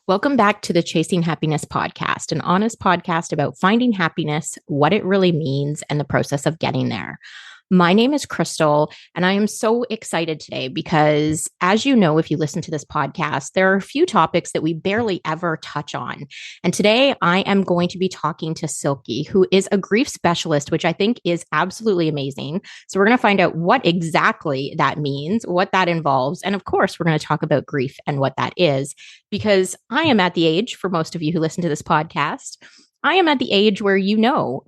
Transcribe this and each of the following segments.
Welcome back to the Chasing Happiness podcast, an honest podcast about finding happiness, what it really means, and the process of getting there. My name is Crystal, and I am so excited today because, as you know, if you listen to this podcast, there are a few topics that we barely ever touch on. And today I am going to be talking to Silke, who is a grief specialist, which I think is absolutely amazing. So we're going to find out what exactly that means, what that involves. And of course, we're going to talk about grief and what that is, because I am at the age, for most of you who listen to this podcast, I am at the age where,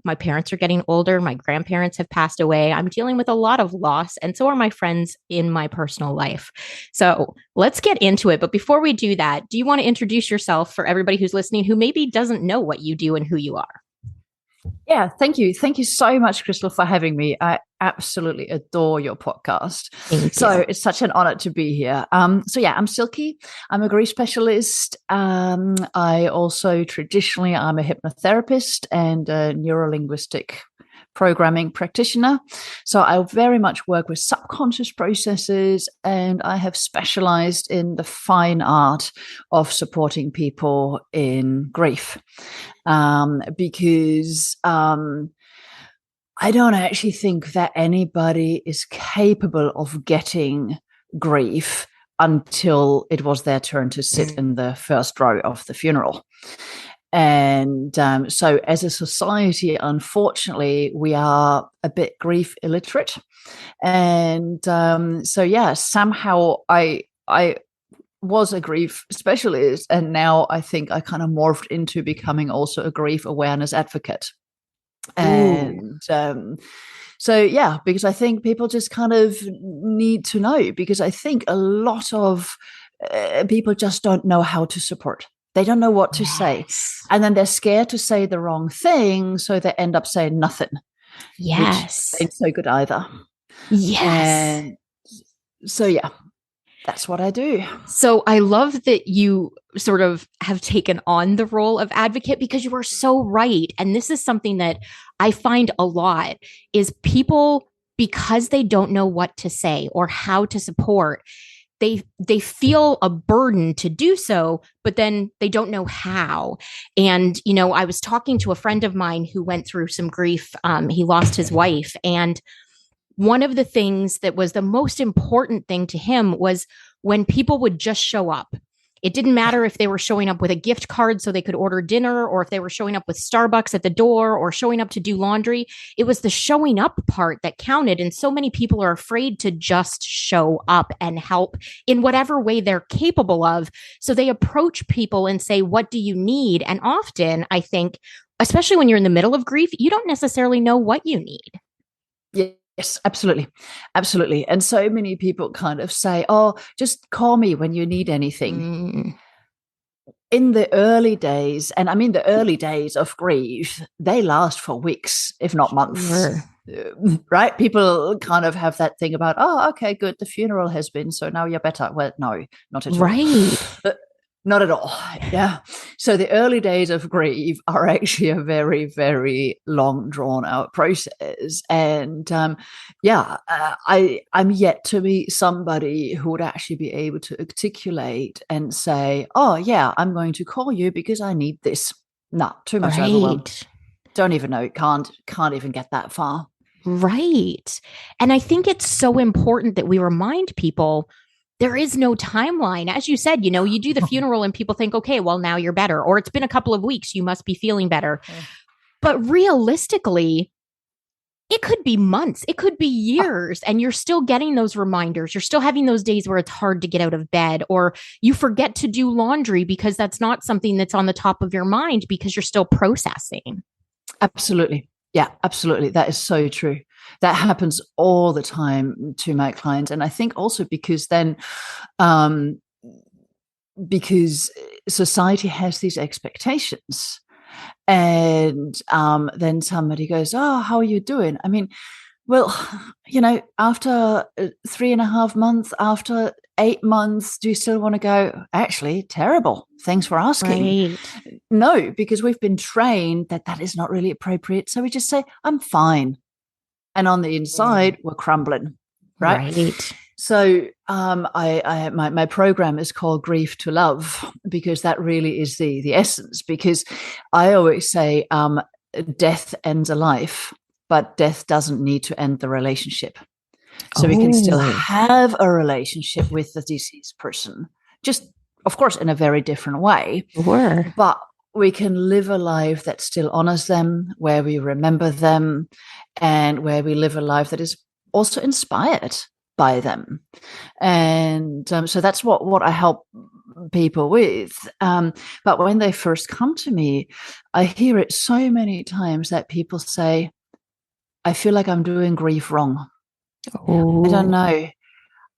my parents are getting older. My grandparents have passed away. I'm dealing with a lot of loss, and so are my friends in my personal life. So let's get into it. But before we do that, do you want to introduce yourself for everybody who's listening who maybe doesn't know what you do and who you are? Yeah, thank you. Thank you so much, Crystal, for having me. I absolutely adore your podcast. So it's such an honor to be here. I'm Silke. I'm a grief specialist. I also traditionally, I'm a hypnotherapist and a neurolinguistic programming practitioner. So I very much work with subconscious processes, and I have specialized in the fine art of supporting people in grief. Because I don't actually think that anybody is capable of getting grief until it was their turn to sit in the first row of the funeral. And so as a society, unfortunately, we are a bit grief illiterate. And somehow I was a grief specialist, and now I think I kind of morphed into becoming also a grief awareness advocate. And because I think people just kind of need to know, because I think a lot of people just don't know how to support. They don't know what to say. And then they're scared to say the wrong thing, so they end up saying nothing. Yes. Which ain't so good either. Yes. And so, that's what I do. So I love that you sort of have taken on the role of advocate, because you are so right. And this is something that I find a lot is people, because they don't know what to say or how to support, they feel a burden to do so, but then they don't know how. And, I was talking to a friend of mine who went through some grief. He lost his wife. And one of the things that was the most important thing to him was when people would just show up. It didn't matter if they were showing up with a gift card so they could order dinner, or if they were showing up with Starbucks at the door, or showing up to do laundry. It was the showing up part that counted. And so many people are afraid to just show up and help in whatever way they're capable of. So they approach people and say, what do you need? And often, I think, especially when you're in the middle of grief, you don't necessarily know what you need. Yes, absolutely. Absolutely. And so many people kind of say, oh, just call me when you need anything. In the early days, and I mean the early days of grief, they last for weeks, if not months. Sure. Right? People kind of have that thing about, oh, okay, good, the funeral has been, so now you're better. Well, no, not at all. Right. Not at all. Yeah. So the early days of grief are actually a very, very long, drawn out process. And I'm yet to be somebody who would actually be able to articulate and say, oh, yeah, I'm going to call you because I need this. No, too much overwhelm. Don't even know. Can't even get that far. Right. And I think it's so important that we remind people there is no timeline. As you said, you do the funeral and people think, okay, well, now you're better. Or it's been a couple of weeks, you must be feeling better. But realistically, it could be months, it could be years, and you're still getting those reminders. You're still having those days where it's hard to get out of bed, or you forget to do laundry because that's not something that's on the top of your mind because you're still processing. Absolutely. Yeah, absolutely. That is so true. That happens all the time to my clients. And I think also because then, because society has these expectations, and then somebody goes, oh, how are you doing? I mean, well, after 3.5 months, after 8 months, do you still want to go, actually, terrible. Thanks for asking. Right. No, because we've been trained that is not really appropriate. So we just say, I'm fine. And on the inside, we're crumbling. Right. So my program is called Grief to Love, because that really is the essence. Because I always say death ends a life, but death doesn't need to end the relationship. So we can still have a relationship with the deceased person, just of course in a very different way. Sure. But we can live a life that still honors them, where we remember them, and where we live a life that is also inspired by them. And so that's what I help people with. But when they first come to me, I hear it so many times that people say, I feel like I'm doing grief wrong. I don't know.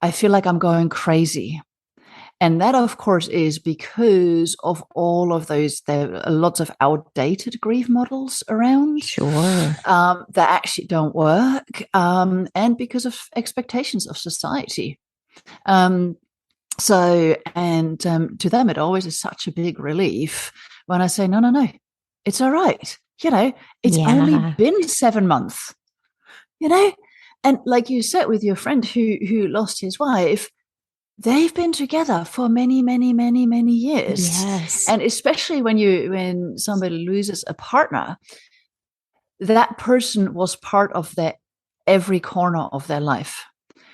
I feel like I'm going crazy. And that, of course, is because of all of those. There are lots of outdated grief models around, Sure, that actually don't work, and because of expectations of society. To them, it always is such a big relief when I say, no, it's all right. It's only been 7 months. And like you said with your friend who lost his wife, they've been together for many, many, many, many years. Yes. And especially when somebody loses a partner, that person was part of every corner of their life.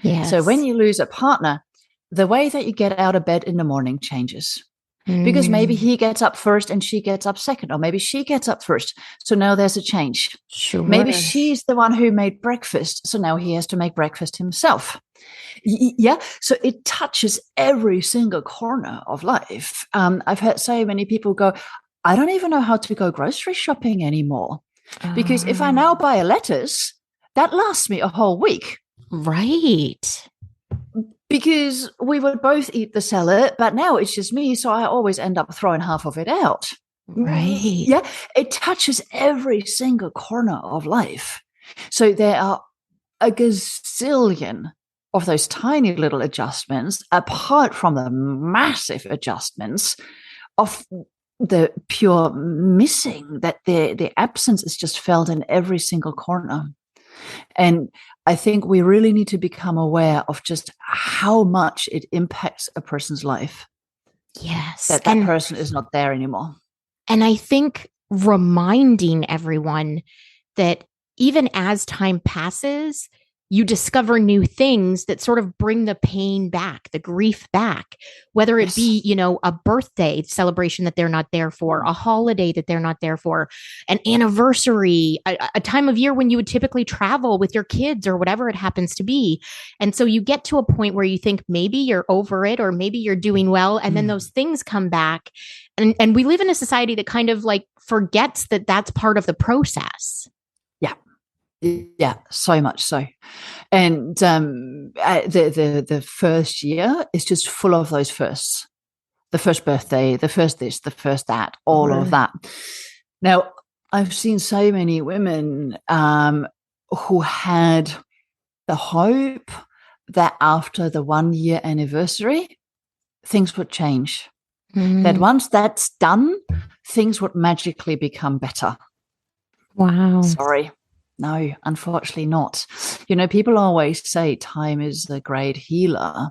Yes. So when you lose a partner, the way that you get out of bed in the morning changes. Because maybe he gets up first and she gets up second, or maybe she gets up first. So now there's a change. Sure. Maybe she's the one who made breakfast. So now he has to make breakfast himself. Yeah. So it touches every single corner of life. I've heard so many people go, I don't even know how to go grocery shopping anymore. Because if I now buy a lettuce, that lasts me a whole week. Right. Because we would both eat the salad, but now it's just me. So I always end up throwing half of it out. Right. Yeah. It touches every single corner of life. So there are a gazillion of those tiny little adjustments, apart from the massive adjustments of the pure missing, that the absence is just felt in every single corner. And I think we really need to become aware of just how much it impacts a person's life. Yes. That person is not there anymore. And I think reminding everyone that even as time passes, you discover new things that sort of bring the pain back, the grief back, whether it be, a birthday celebration that they're not there for, a holiday that they're not there for, an anniversary, a time of year when you would typically travel with your kids or whatever it happens to be. And so you get to a point where you think maybe you're over it or maybe you're doing well. And then those things come back. And we live in a society that kind of like forgets that that's part of the process. Yeah, so much so. And the first year is just full of those firsts. The first birthday, the first this, the first that, all of that. Now, I've seen so many women who had the hope that after the 1 year anniversary, things would change. That once that's done, things would magically become better. Wow. Sorry. No, unfortunately not. People always say time is the great healer,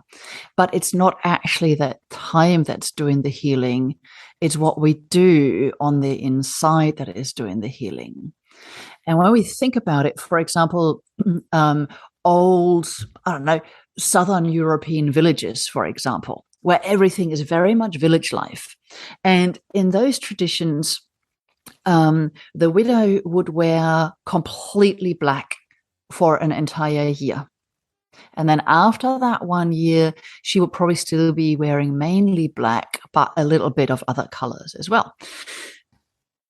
but it's not actually that time that's doing the healing. It's what we do on the inside that is doing the healing. And when we think about it, for example, old, Southern European villages, for example, where everything is very much village life. And in those traditions, the widow would wear completely black for an entire year. And then after that 1 year, she would probably still be wearing mainly black, but a little bit of other colors as well.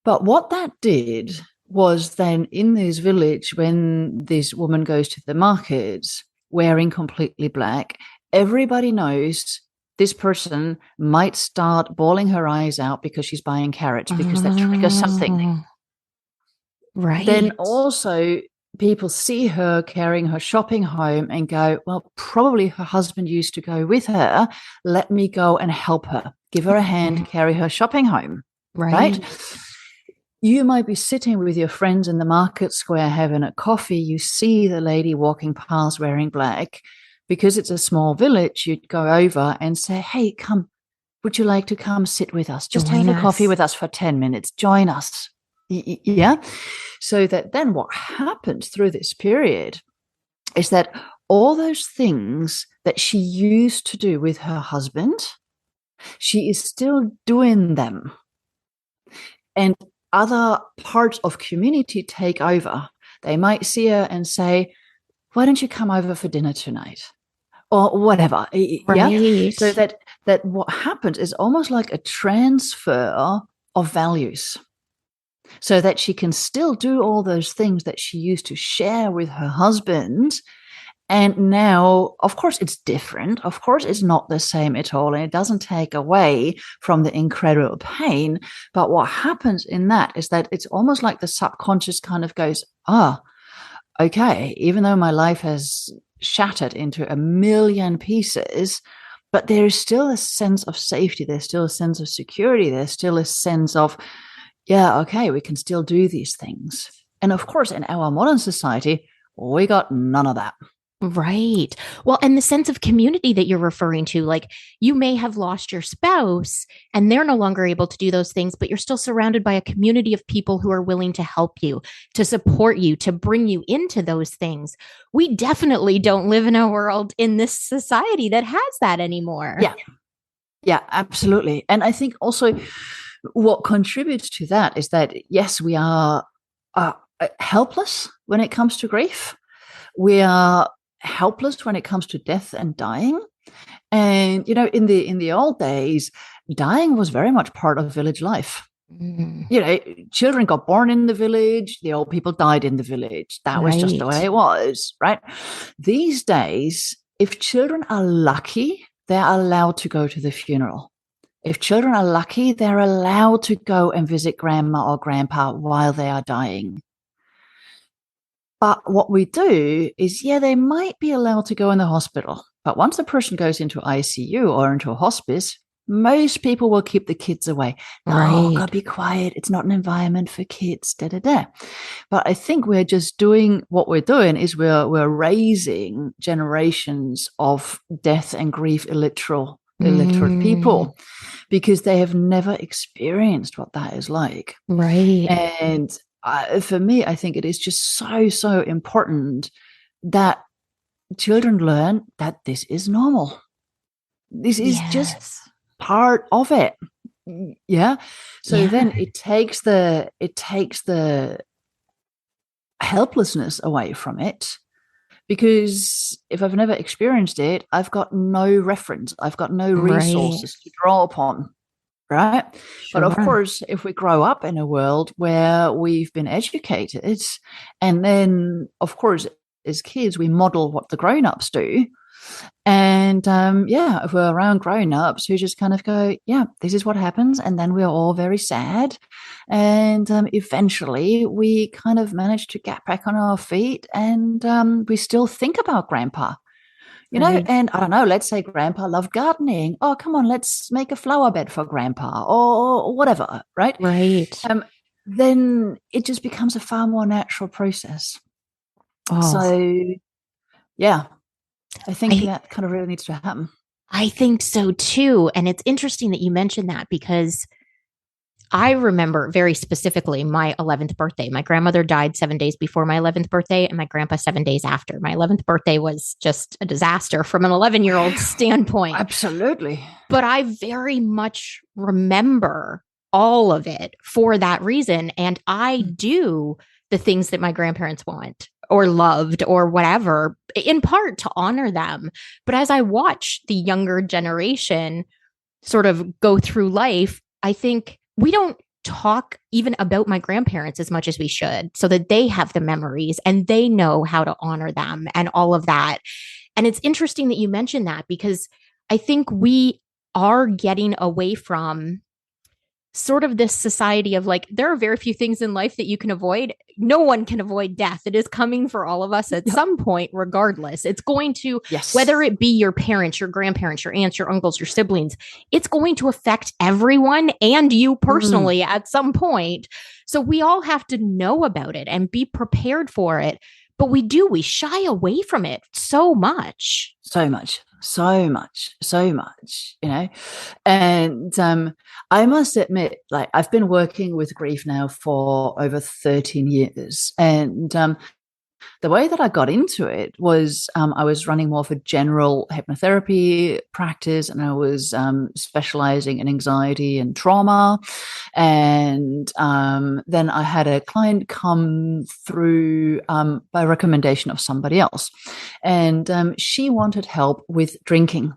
But what that did was then in this village, when this woman goes to the market wearing completely black, everybody knows this person might start bawling her eyes out because she's buying carrots, because that triggers something. Right. Then also people see her carrying her shopping home and go, well, probably her husband used to go with her. Let me go and help her. Give her a hand, carry her shopping home. Right? You might be sitting with your friends in the market square having a coffee. You see the lady walking past wearing black. because it's a small village, you'd go over and say, hey, come, would you like to come sit with us? Just Join have a coffee us. with us for 10 minutes. Join us. Yeah. So that then what happens through this period is that all those things that she used to do with her husband, she is still doing them. And other parts of community take over. They might see her and say, why don't you come over for dinner tonight? Or whatever. Yeah. Right. So that what happens is almost like a transfer of values. So that she can still do all those things that she used to share with her husband. And now, of course, it's different. Of course, it's not the same at all. And it doesn't take away from the incredible pain. But what happens in that is that it's almost like the subconscious kind of goes, okay, even though my life has shattered into a million pieces, but there is still a sense of safety. There's still a sense of security. There's still a sense of, yeah, okay, we can still do these things. And of course, in our modern society, we got none of that. Right. Well, and the sense of community that you're referring to, like you may have lost your spouse and they're no longer able to do those things, but you're still surrounded by a community of people who are willing to help you, to support you, to bring you into those things. We definitely don't live in a world in this society that has that anymore. Yeah. Yeah, absolutely. And I think also what contributes to that is that, yes, we are helpless when it comes to grief. We are helpless when it comes to death and dying. And in the old days, dying was very much part of village life. Children got born in the village, the old people died in the village. That was just the way it was, right? These days, if children are lucky, they're allowed to go to the funeral. If children are lucky, they're allowed to go and visit grandma or grandpa while they are dying. But what we do is, they might be allowed to go in the hospital. But once the person goes into ICU or into a hospice, most people will keep the kids away. No, gotta be quiet. It's not an environment for kids. Da da da. But I think we're just doing what we're doing is we're raising generations of death and grief illiterate people because they have never experienced what that is like. Right. And for me, I think it is just so important that children learn that this is normal. This is just part of it. Yeah. So then it takes the helplessness away from it, because if I've never experienced it, I've got no reference. I've got no resources to draw upon. Right. Sure. But of course, if we grow up in a world where we've been educated, and then, of course, as kids, we model what the grown-ups do. And if we're around grown-ups who just kind of go, yeah, this is what happens. And then we're all very sad. And eventually we kind of manage to get back on our feet, and we still think about grandpa. And I don't know, let's say grandpa loved gardening. Oh, come on, let's make a flower bed for grandpa or whatever, right? Right. Then it just becomes a far more natural process. So, yeah, I think that kind of really needs to happen. I think so too. And it's interesting that you mentioned that, because I remember very specifically my 11th birthday. My grandmother died 7 days before my 11th birthday, and my grandpa 7 days after. My 11th birthday was just a disaster from an 11-year-old standpoint. Absolutely. But I very much remember all of it for that reason. And I do the things that my grandparents want or loved or whatever, in part to honor them. But as I watch the younger generation sort of go through life, I think we don't talk even about my grandparents as much as we should, so that they have the memories and they know how to honor them and all of that. And it's interesting that you mentioned that, because I think we are getting away from sort of this society of like, there are very few things in life that you can avoid. No one can avoid death. It is coming for all of us at some point, regardless. It's going to, whether it be your parents, your grandparents, your aunts, your uncles, your siblings, it's going to affect everyone and you personally at some point. So we all have to know about it and be prepared for it. but we shy away from it so much. So much, so much, so much, you know. And I must admit, like, I've been working with grief now for over 13 years. And the way that I got into it was I was running more of a general hypnotherapy practice, and I was specializing in anxiety and trauma. And then I had a client come through by recommendation of somebody else, and she wanted help with drinking.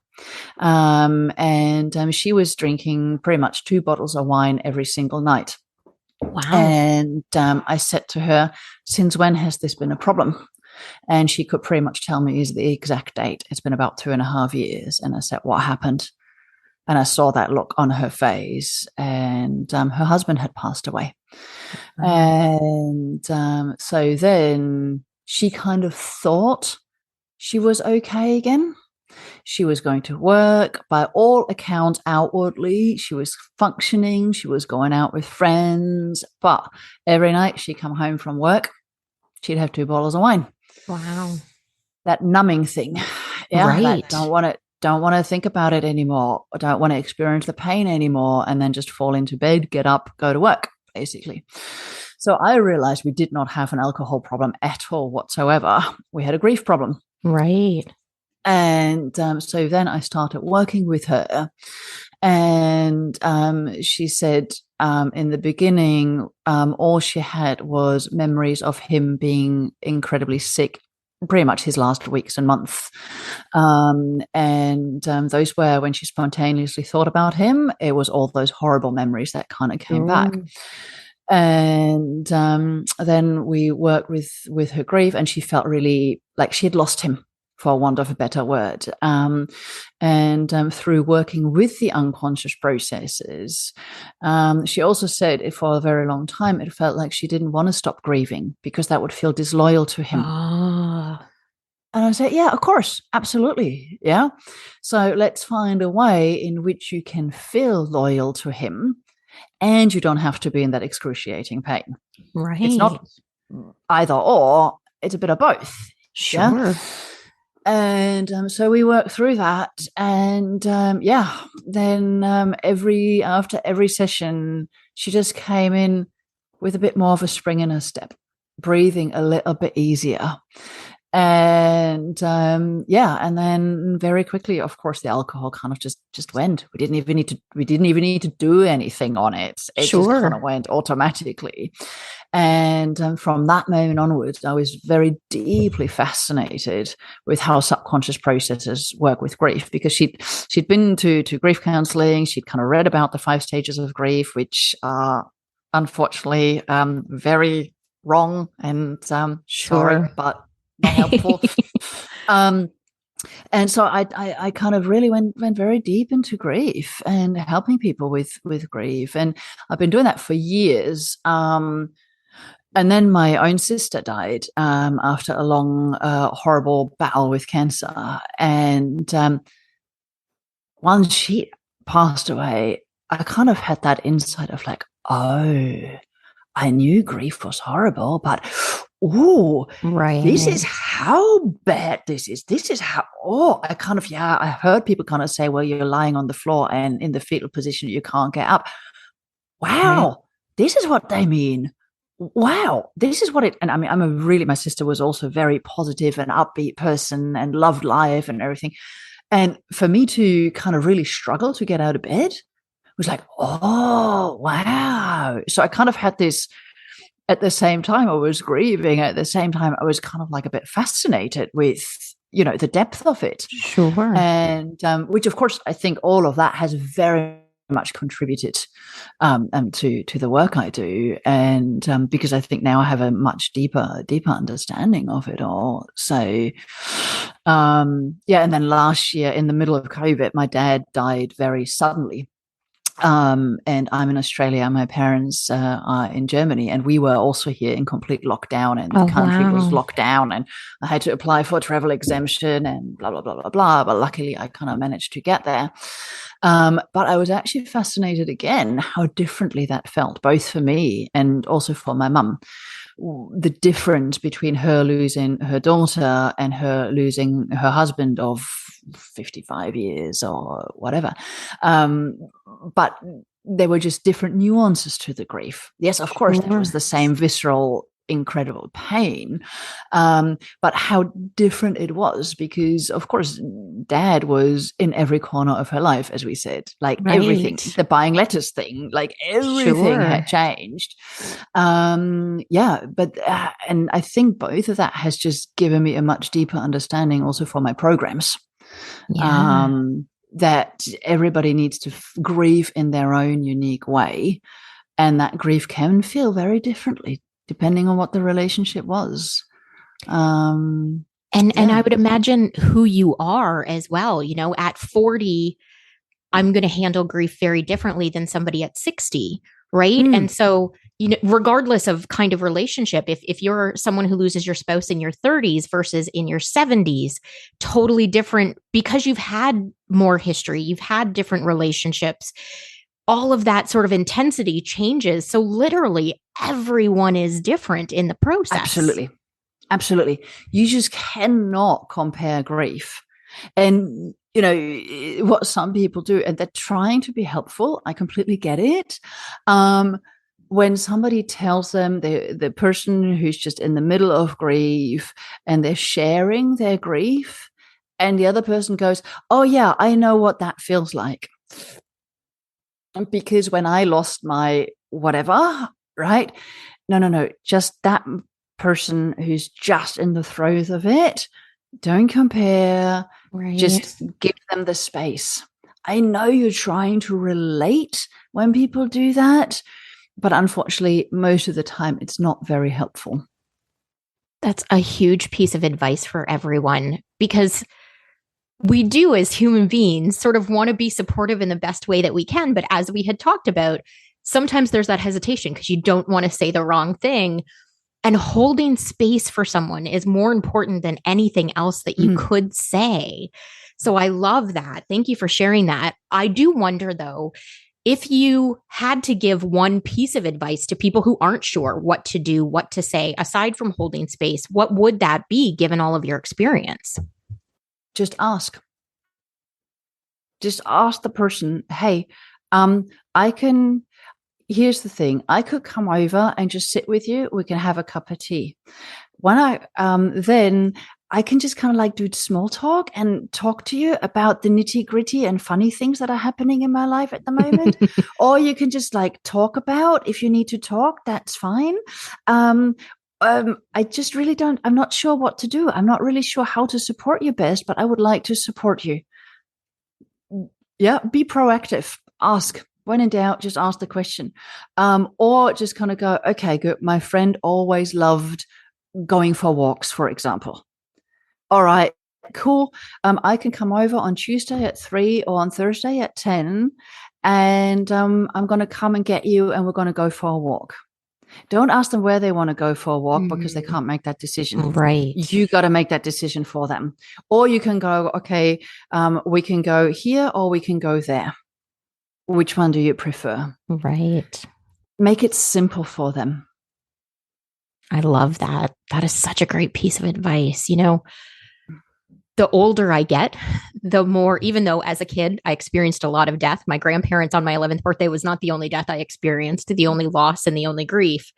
And she was drinking pretty much 2 bottles of wine every single night. Wow. And I said to her, since when has this been a problem? And she could pretty much tell me the exact date. It's been about 2.5 years. And I said, what happened? And I saw that look on her face. And her husband had passed away. And so then she kind of thought she was okay again. She was going to work. By all accounts, outwardly, she was functioning. She was going out with friends. But every night she'd come home from work, she'd have 2 bottles of wine. Wow. That numbing thing. Yeah. Right. Don't want to think about it anymore. I don't want to experience the pain anymore. And then just fall into bed, get up, go to work, basically. So I realized we did not have an alcohol problem at all whatsoever. We had a grief problem. Right. And so then I started working with her. And she said in the beginning, all she had was memories of him being incredibly sick, pretty much his last weeks and months. And those were when she spontaneously thought about him, it was all those horrible memories that kind of came back. And then we worked with her grief, and she felt really like she had lost him, for want of a better word. And through working with the unconscious processes, she also said for a very long time, it felt like she didn't want to stop grieving because that would feel disloyal to him. And I said, yeah, of course, absolutely. Yeah. So let's find a way in which you can feel loyal to him and you don't have to be in that excruciating pain. Right. It's not either or, it's a bit of both. Sure. Yeah? And so we worked through that. And then after every session, she just came in with a bit more of a spring in her step, breathing a little bit easier. And and then very quickly, of course, the alcohol kind of just went. We didn't even need to do anything on it. It just kind of went automatically. And from that moment onwards, I was very deeply fascinated with how subconscious processes work with grief, because she'd been to grief counseling. She'd kind of read about the 5 stages of grief, which are unfortunately very wrong and sorry, but not helpful. And so I kind of really went very deep into grief and helping people with grief. And I've been doing that for years. And then my own sister died after a long, horrible battle with cancer. And once she passed away, I kind of had that insight of like, oh, I knew grief was horrible, but this is how bad this is. This is how, I heard people kind of say, well, you're lying on the floor and in the fetal position, you can't get up. Wow, this is what they mean. Wow, this is what it, and I mean, my sister was also a very positive and upbeat person and loved life and everything. And for me to kind of really struggle to get out of bed was like, oh, wow. So I kind of had this, at the same time I was grieving, at the same time I was kind of like a bit fascinated with, the depth of it. Sure. And which, of course, I think all of that has very much contributed to the work I do. And because I think now I have a much deeper understanding of it all. So, and then last year in the middle of COVID, my dad died very suddenly. And I'm in Australia. My parents are in Germany, and we were also here in complete lockdown, and the country was locked down, and I had to apply for a travel exemption and blah, blah, blah, blah, blah. But luckily I kind of managed to get there. But I was actually fascinated again how differently that felt, both for me and also for my mum, the difference between her losing her daughter and her losing her husband of 55 years or whatever. But there were just different nuances to the grief. Yes, of course, that was the same visceral, incredible pain, but how different it was, because of course dad was in every corner of her life, as we said, like everything, the buying letters thing, like everything had changed. But and I think both of that has just given me a much deeper understanding also for my programs. That everybody needs to grieve in their own unique way, and that grief can feel very differently depending on what the relationship was. And I would imagine who you are as well. You know, at 40, I'm going to handle grief very differently than somebody at 60, right? And so, you know, regardless of kind of relationship, if you're someone who loses your spouse in your 30s versus in your 70s, totally different, because you've had more history, you've had different relationships. All of that sort of intensity changes. So literally everyone is different in the process. Absolutely. You just cannot compare grief. And, you know, what some people do, and they're trying to be helpful. I completely get it. When somebody tells them, the person who's just in the middle of grief and they're sharing their grief, and the other person goes, "Oh yeah, I know what that feels like. Because when I lost my whatever," right? No. Just that person who's just in the throes of it. Don't compare. Right. Just give them the space. I know you're trying to relate when people do that, but unfortunately, most of the time, it's not very helpful. That's a huge piece of advice for everyone, because we do, as human beings, sort of want to be supportive in the best way that we can. But as we had talked about, sometimes there's that hesitation because you don't want to say the wrong thing. And holding space for someone is more important than anything else that you could say. So I love that. Thank you for sharing that. I do wonder, though, if you had to give one piece of advice to people who aren't sure what to do, what to say, aside from holding space, what would that be given all of your experience? Just ask. Just ask the person, hey, here's the thing. I could come over and just sit with you. We can have a cup of tea. Then I can just kind of like do small talk and talk to you about the nitty gritty and funny things that are happening in my life at the moment. Or you can just like talk about, if you need to talk, that's fine. I just really I'm not sure what to do. I'm not really sure how to support you best, but I would like to support you. Yeah, be proactive. Ask. When in doubt, just ask the question. Or just kind of go, okay, good. My friend always loved going for walks, for example. All right, cool. I can come over on Tuesday at 3 or on Thursday at 10, and I'm going to come and get you, and we're going to go for a walk. Don't ask them where they want to go for a walk because they can't make that decision. Right. You got to make that decision for them. Or you can go, okay, we can go here or we can go there. Which one do you prefer? Right. Make it simple for them. I love that. That is such a great piece of advice. You know, the older I get, the more, even though as a kid, I experienced a lot of death. My grandparents on my 11th birthday was not the only death I experienced, the only loss and the only grief.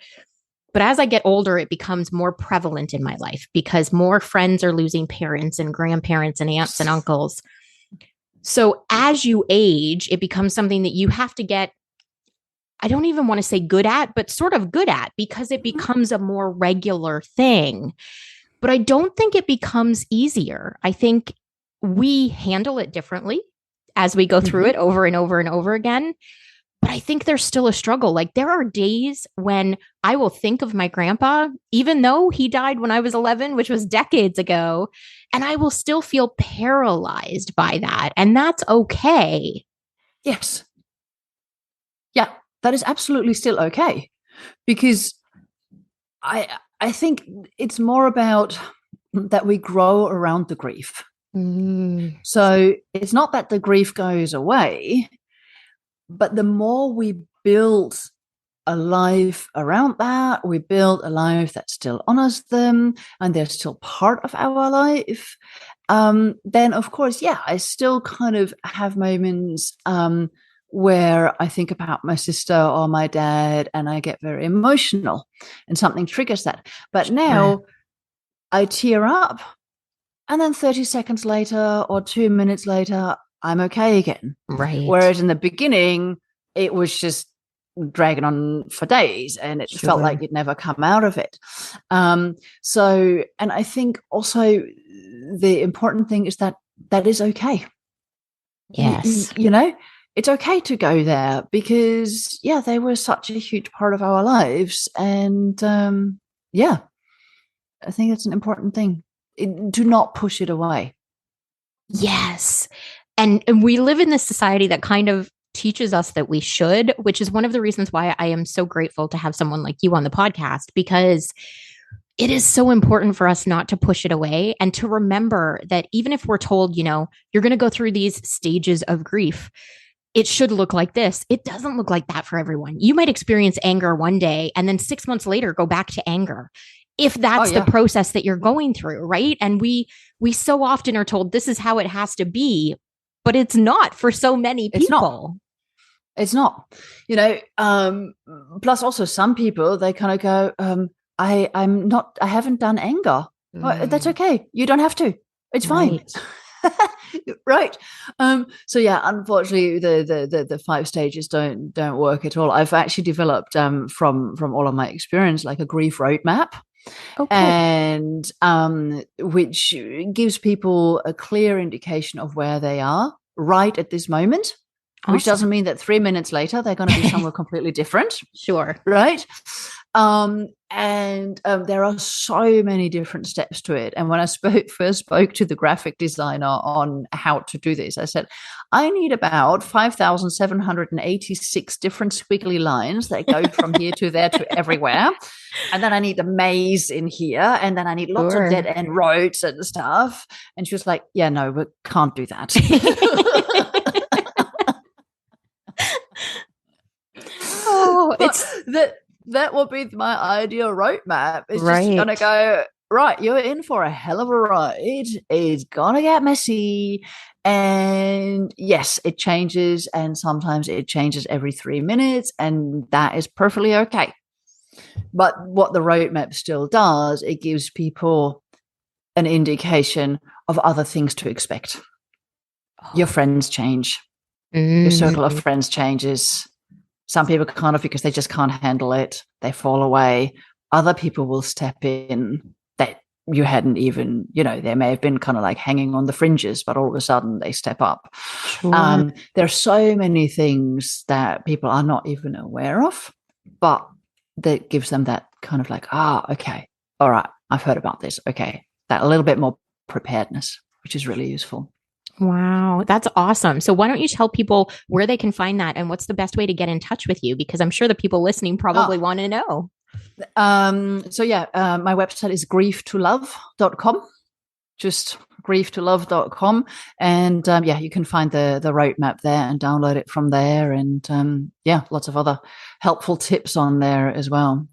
But as I get older, it becomes more prevalent in my life because more friends are losing parents and grandparents and aunts and uncles. So as you age, it becomes something that you have to get, I don't even want to say good at, but sort of good at, because it becomes a more regular thing. But I don't think it becomes easier. I think we handle it differently as we go through it over and over and over again. But I think there's still a struggle. Like there are days when I will think of my grandpa, even though he died when I was 11, which was decades ago, and I will still feel paralyzed by that. And that's okay. Yes. Yeah, that is absolutely still okay. Because I think it's more about that we grow around the grief. So it's not that the grief goes away, but the more we build a life around that. We build a life that still honors them and they're still part of our life. Then, of course, yeah, I still kind of have moments where I think about my sister or my dad and I get very emotional and something triggers that. But now I tear up and then 30 seconds later or 2 minutes later, I'm okay again. Right. Whereas in the beginning, it was just dragging on for days and it felt like you'd never come out of it. So, and I think also the important thing is that is okay. Yes. You know, it's okay to go there because, yeah, they were such a huge part of our lives. And yeah, I think that's an important thing. Do not push it away. Yes. And we live in this society that kind of teaches us that we should, which is one of the reasons why I am so grateful to have someone like you on the podcast, because it is so important for us not to push it away and to remember that even if we're told, you know, you're going to go through these stages of grief, it should look like this. It doesn't look like that for everyone. You might experience anger one day and then 6 months later go back to anger, if that's the process that you're going through, right? And we so often are told this is how it has to be, but it's not for so many people. It's not. You know, plus also some people, they kind of go, I haven't done anger. Oh, that's okay. You don't have to. It's fine. Right. So yeah, unfortunately the 5 stages don't work at all. I've actually developed from all of my experience like a grief roadmap. Oh, cool. And which gives people a clear indication of where they are right at this moment. Awesome. Which doesn't mean that 3 minutes later they're going to be somewhere completely different. Sure. Right. And there are so many different steps to it. And when I first spoke to the graphic designer on how to do this, I said, I need about 5,786 different squiggly lines that go from here to there to everywhere. And then I need a maze in here. And then I need lots of dead end roads and stuff. And she was like, yeah, no, we can't do that. Oh, it's that will be my ideal roadmap. It's just gonna go, right, you're in for a hell of a ride. It's gonna get messy. And yes, it changes, and sometimes it changes every 3 minutes, and that is perfectly okay. But what the roadmap still does, it gives people an indication of other things to expect. Your friends change. Your circle of friends changes. Some people kind of, because they just can't handle it, they fall away. Other people will step in that you hadn't even, you know, they may have been kind of like hanging on the fringes, but all of a sudden they step up. Sure. There are so many things that people are not even aware of, but that gives them that kind of like, okay, all right, I've heard about this. Okay, that a little bit more preparedness, which is really useful. Wow, that's awesome. So why don't you tell people where they can find that and what's the best way to get in touch with you? Because I'm sure the people listening probably want to know. So yeah, my website is grieftolove.com, just grieftolove.com. And yeah, you can find the roadmap there and download it from there. And yeah, lots of other helpful tips on there as well.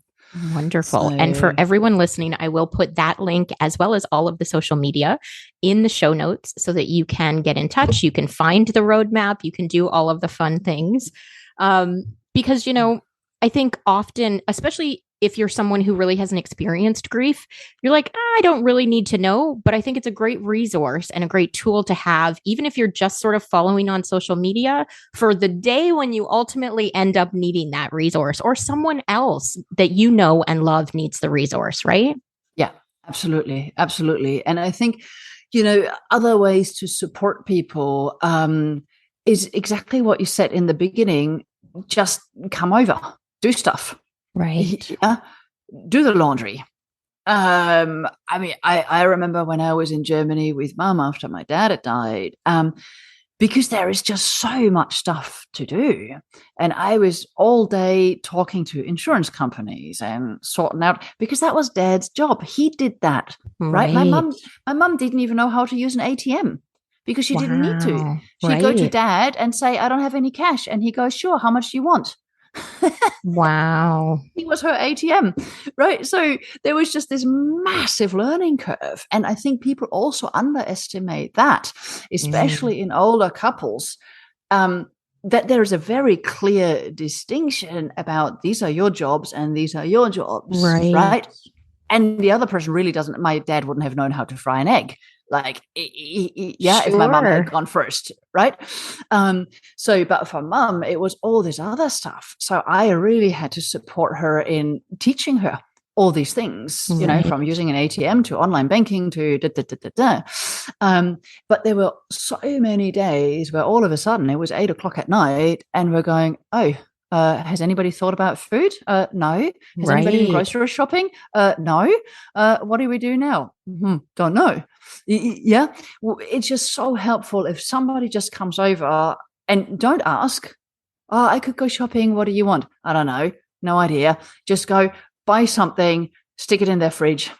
Wonderful. So, and for everyone listening, I will put that link as well as all of the social media in the show notes so that you can get in touch. You can find the roadmap. You can do all of the fun things. Because, you know, I think often, especially if you're someone who really hasn't experienced grief, you're like, I don't really need to know. But I think it's a great resource and a great tool to have, even if you're just sort of following on social media for the day when you ultimately end up needing that resource, or someone else that you know and love needs the resource, right? Yeah, absolutely. Absolutely. And I think, you know, other ways to support people is exactly what you said in the beginning. Just come over, do stuff. Right. Yeah. Do the laundry. I mean, I remember when I was in Germany with Mum after my dad had died, because there is just so much stuff to do. And I was all day talking to insurance companies and sorting out, because that was Dad's job. He did that, right? My mum didn't even know how to use an ATM because she didn't need to. She'd go to Dad and say, I don't have any cash. And he goes, sure, how much do you want? Wow. He was her ATM, right? So there was just this massive learning curve. And I think people also underestimate that, especially in older couples, that there is a very clear distinction about these are your jobs and these are your jobs, right? And the other person really doesn't. My dad wouldn't have known how to fry an egg. Like, yeah, if my mom had gone first, right? So, but for mom, it was all this other stuff. So I really had to support her in teaching her all these things, you know, from using an ATM to online banking to but there were so many days where all of a sudden it was 8 o'clock at night and we're going, oh, has anybody thought about food? No. Has anybody been grocery shopping? No. What do we do now? Don't know. Yeah. It's just so helpful if somebody just comes over and don't ask, oh, I could go shopping. What do you want? I don't know. No idea. Just go buy something, stick it in their fridge.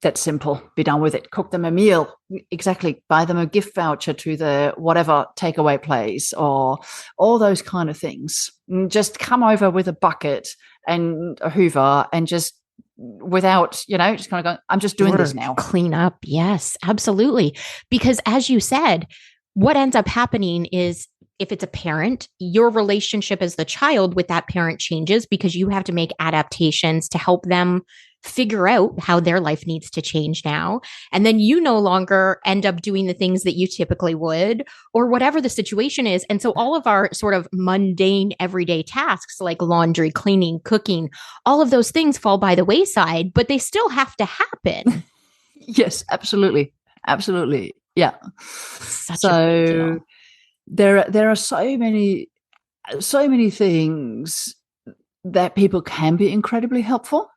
That's simple. Be done with it. Cook them a meal. Exactly. Buy them a gift voucher to the whatever takeaway place or all those kind of things. Just come over with a bucket and a Hoover and just without, you know, just kind of going, I'm just doing this now. Clean up. Yes, absolutely. Because as you said, what ends up happening is if it's a parent, your relationship as the child with that parent changes because you have to make adaptations to help them figure out how their life needs to change now. And then you no longer end up doing the things that you typically would or whatever the situation is. And so all of our sort of mundane everyday tasks like laundry, cleaning, cooking, all of those things fall by the wayside, but they still have to happen. Yes, absolutely. Absolutely. Yeah. Such a big deal. There are so many things that people can be incredibly helpful.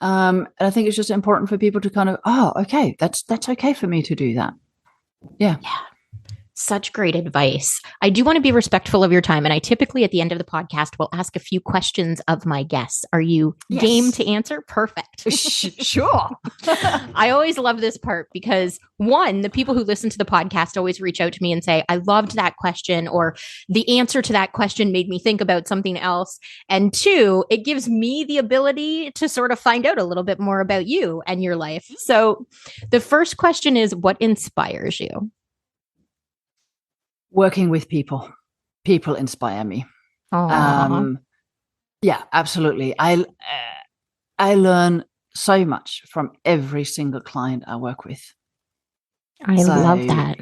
And I think it's just important for people to kind of, oh, okay, that's okay for me to do that. Yeah. Such great advice. I do want to be respectful of your time. And I typically at the end of the podcast will ask a few questions of my guests. Are you game to answer? Perfect. Sure. I always love this part because one, the people who listen to the podcast always reach out to me and say, I loved that question, or the answer to that question made me think about something else. And two, it gives me the ability to sort of find out a little bit more about you and your life. So the first question is, what inspires you? Working with people. People inspire me. Yeah, absolutely. I learn so much from every single client I work with. I love that.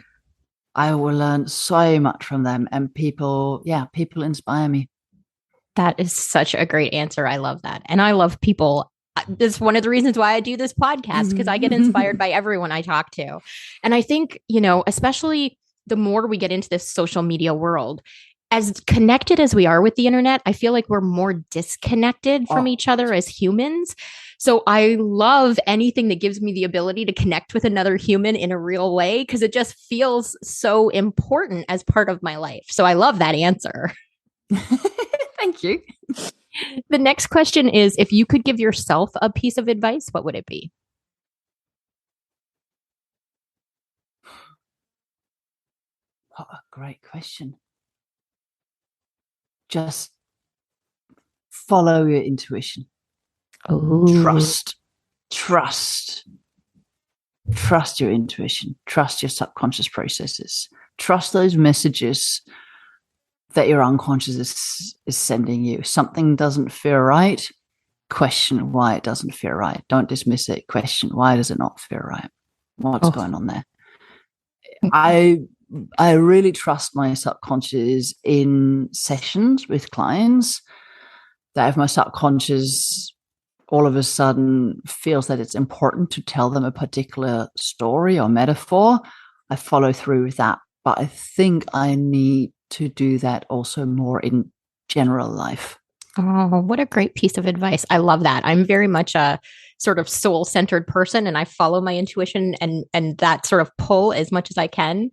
I will learn so much from them, and people inspire me. That is such a great answer. I love that. And I love people. That's one of the reasons why I do this podcast, because I get inspired by everyone I talk to. And I think, you know, especially the more we get into this social media world, as connected as we are with the internet, I feel like we're more disconnected from each other as humans. So I love anything that gives me the ability to connect with another human in a real way, because it just feels so important as part of my life. So I love that answer. Thank you. The next question is, if you could give yourself a piece of advice, what would it be? What a great question. Just follow your intuition. Ooh. Trust your intuition. Trust your subconscious processes. Trust those messages that your unconscious is sending you. Something doesn't feel right. Question why it doesn't feel right. Don't dismiss it. Question why does it not feel right? What's going on there? I really trust my subconscious in sessions with clients, that if my subconscious all of a sudden feels that it's important to tell them a particular story or metaphor, I follow through with that. But I think I need to do that also more in general life. Oh, what a great piece of advice. I love that. I'm very much a sort of soul-centered person, and I follow my intuition and that sort of pull as much as I can.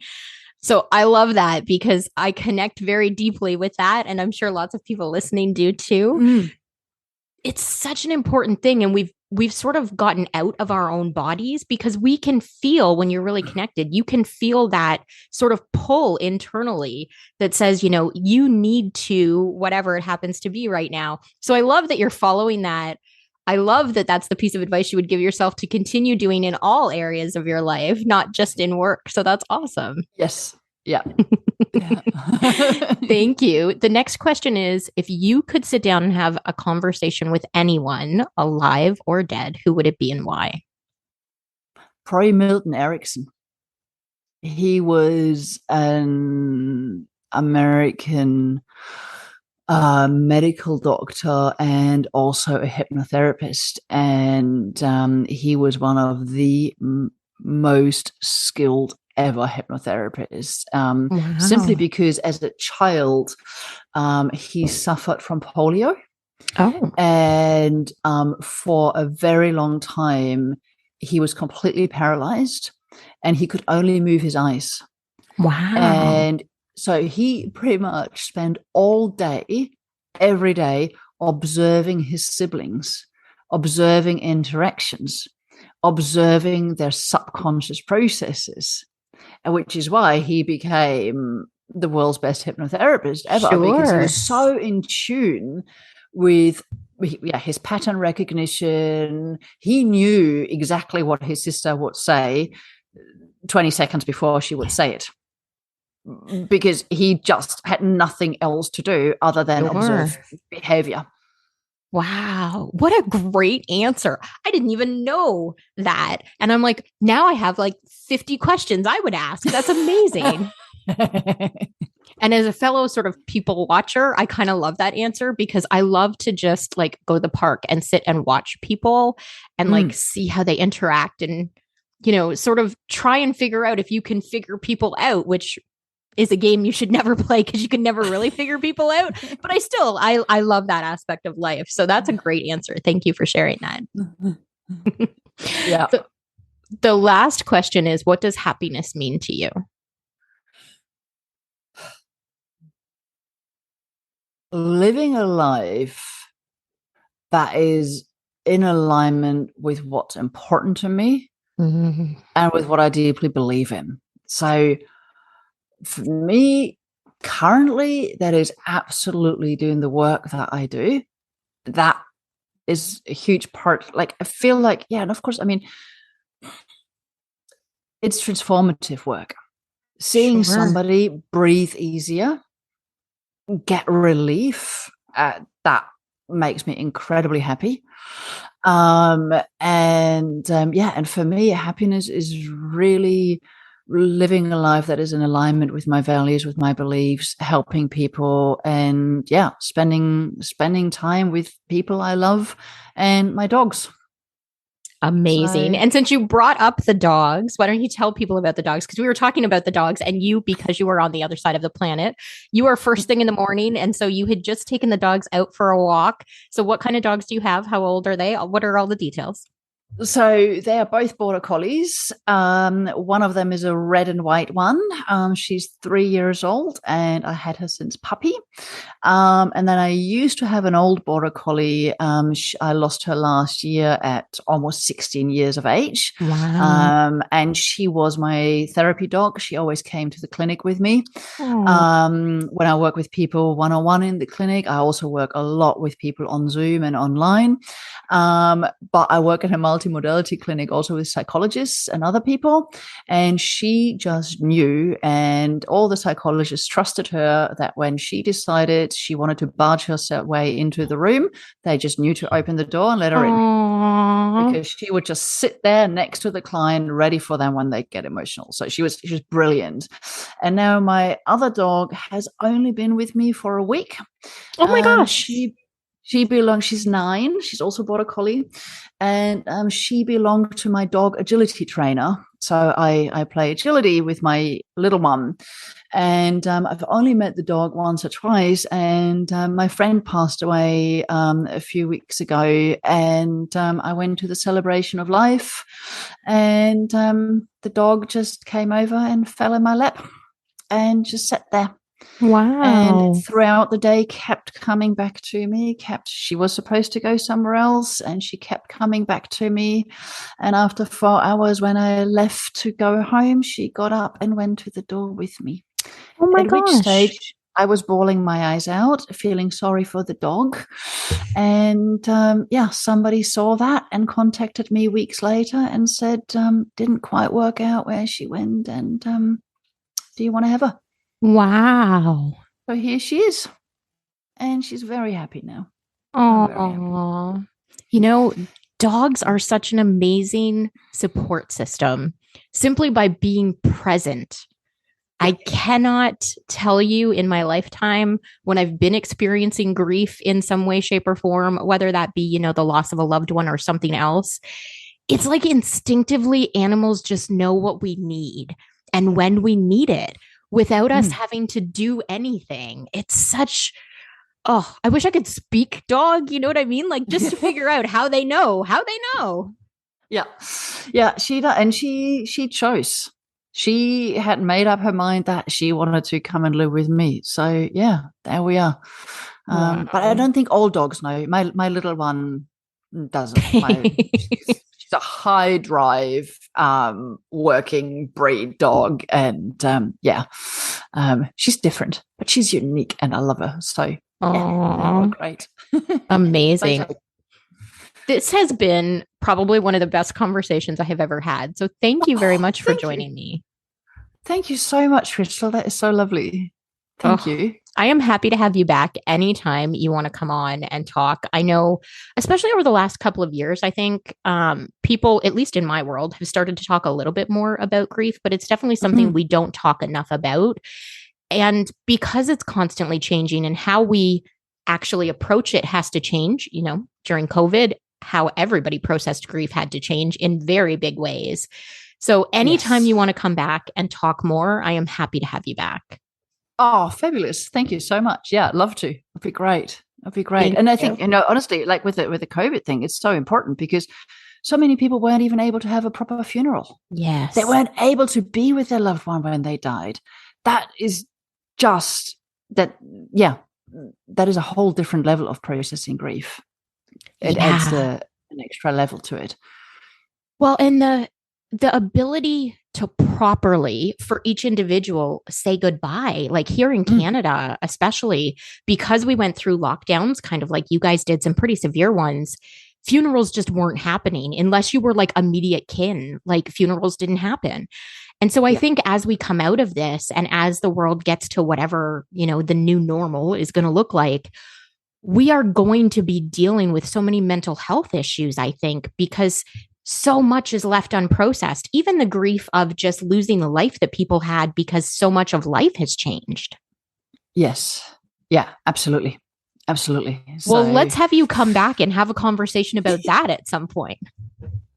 So I love that because I connect very deeply with that. And I'm sure lots of people listening do too. it's such an important thing, and we've sort of gotten out of our own bodies because we can feel when you're really connected, you can feel that sort of pull internally that says, you need to whatever it happens to be right now. So I love that you're following that. I love that that's the piece of advice you would give yourself to continue doing in all areas of your life, not just in work. So that's awesome. Yes. Yeah. Yeah. Thank you. The next question is, if you could sit down and have a conversation with anyone, alive or dead, who would it be and why? Probably Milton Erickson. He was an American medical doctor and also a hypnotherapist. And he was one of the most skilled ever hypnotherapists, simply because as a child, he suffered from polio. Oh. And for a very long time, he was completely paralyzed and he could only move his eyes. Wow. And so he pretty much spent all day, every day, observing his siblings, observing interactions, observing their subconscious processes, which is why he became the world's best hypnotherapist ever, because he was so in tune with his pattern recognition. He knew exactly what his sister would say 20 seconds before she would say it, because he just had nothing else to do other than observe behavior. Wow. What a great answer. I didn't even know that. And I'm like, now I have like 50 questions I would ask. That's amazing. And as a fellow sort of people watcher, I kind of love that answer because I love to just like go to the park and sit and watch people and like see how they interact and, sort of try and figure out if you can figure people out, which is a game you should never play because you can never really figure people out. But I love that aspect of life. So that's a great answer. Thank you for sharing that. Yeah. The last question is, what does happiness mean to you? Living a life that is in alignment with what's important to me and with what I deeply believe in. So for me, currently, that is absolutely doing the work that I do. That is a huge part. Like, I feel like, yeah, and of course, I mean, it's transformative work. Seeing somebody breathe easier, get relief, that makes me incredibly happy. And for me, happiness is really living a life that is in alignment with my values, with my beliefs, helping people, and spending time with people I love and my dogs. Amazing. And since you brought up the dogs, why don't you tell people about the dogs? Because we were talking about the dogs and you, because you were on the other side of the planet, you are first thing in the morning. And so you had just taken the dogs out for a walk. So what kind of dogs do you have? How old are they? What are all the details? So they are both border collies. One of them is a red and white one. She's 3 years old and I had her since puppy. And then I used to have an old border collie. I lost her last year at almost 16 years of age. Wow. And she was my therapy dog. She always came to the clinic with me. When I work with people one-on-one in the clinic, I also work a lot with people on Zoom and online. But I work at a multimodality clinic also with psychologists and other people. And she just knew, and all the psychologists trusted her, that when she decided she wanted to barge herself way into the room, they just knew to open the door and let her in. Because she would just sit there next to the client, ready for them when they get emotional. So she was brilliant. And now my other dog has only been with me for a week. Oh my gosh. She's 9. She's also border collie. And she belonged to my dog agility trainer. So I play agility with my little one. And I've only met the dog once or twice. And my friend passed away a few weeks ago. And I went to the celebration of life. And the dog just came over and fell in my lap and just sat there. And Wow. throughout the day kept coming back to me. Kept She was supposed to go somewhere else and she kept coming back to me. And after 4 hours, when I left to go home, she got up and went to the door with me, Oh my at which gosh. stage I was bawling my eyes out, feeling sorry for the dog. And yeah, somebody saw that and contacted me weeks later and said, didn't quite work out where she went. And do you want to have her? Wow. So here she is. And she's very happy now. I'm very happy. Oh, you know, dogs are such an amazing support system simply by being present. I Yeah. cannot tell you in my lifetime when I've been experiencing grief in some way, shape, or form, whether that be, the loss of a loved one or something else. It's like instinctively animals just know what we need and when we need it without us Mm. having to do anything. It's such, oh, I wish I could speak dog. You know what I mean? Like just to figure out how they know. Yeah. Yeah, and she chose. She had made up her mind that she wanted to come and live with me. So yeah, there we are. But I Wow. don't think all dogs know. My little one doesn't. She's a high drive working breed dog, and yeah, she's different, but she's unique, and I love her. So yeah, they were Oh, great. amazing. So, This has been probably one of the best conversations I have ever had. So thank you very oh, much for thank you. joining me. Thank you so much, Crystal. That is so lovely. Thank Oh, you. I am happy to have you back anytime you want to come on and talk. I know, especially over the last couple of years, I think people, at least in my world, have started to talk a little bit more about grief, but it's definitely something Mm. we don't talk enough about. And because it's constantly changing and how we actually approach it has to change, during COVID, how everybody processed grief had to change in very big ways. So anytime Yes. you want to come back and talk more, I am happy to have you back. Oh, fabulous. Thank you so much. Yeah, I'd love to. It'd be great. It'd be great. Thank And I you. think, honestly, like with the COVID thing, it's so important because so many people weren't even able to have a proper funeral. They Yes. weren't able to be with their loved one when they died. That is just that, yeah, that is a whole different level of processing grief. It adds Yeah. an extra level to it. Well, and the ability to properly for each individual say goodbye, like here in Mm. Canada, especially because we went through lockdowns, kind of like you guys did, some pretty severe ones. Funerals just weren't happening unless you were like immediate kin, like funerals didn't happen. And so I Yeah. think as we come out of this and as the world gets to whatever, the new normal is going to look like, we are going to be dealing with so many mental health issues, I think, because so much is left unprocessed. Even the grief of just losing the life that people had because so much of life has changed. Yes. Yeah, absolutely. Absolutely. Well, So let's have you come back and have a conversation about that at some point.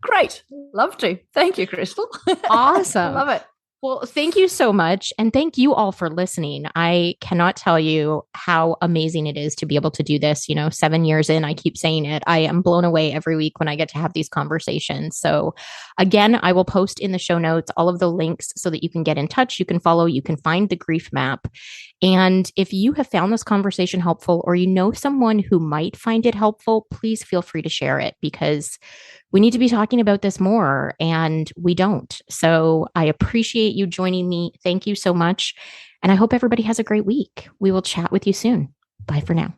great. Love to. Thank you, Crystal. Awesome. Love it. Well, thank you so much. And thank you all for listening. I cannot tell you how amazing it is to be able to do this. 7 years in, I keep saying it. I am blown away every week when I get to have these conversations. So, again, I will post in the show notes all of the links so that you can get in touch. You can follow, you can find the grief map. And if you have found this conversation helpful or you know someone who might find it helpful, please feel free to share it because we need to be talking about this more and we don't. So I appreciate you joining me. Thank you so much. And I hope everybody has a great week. We will chat with you soon. Bye for now.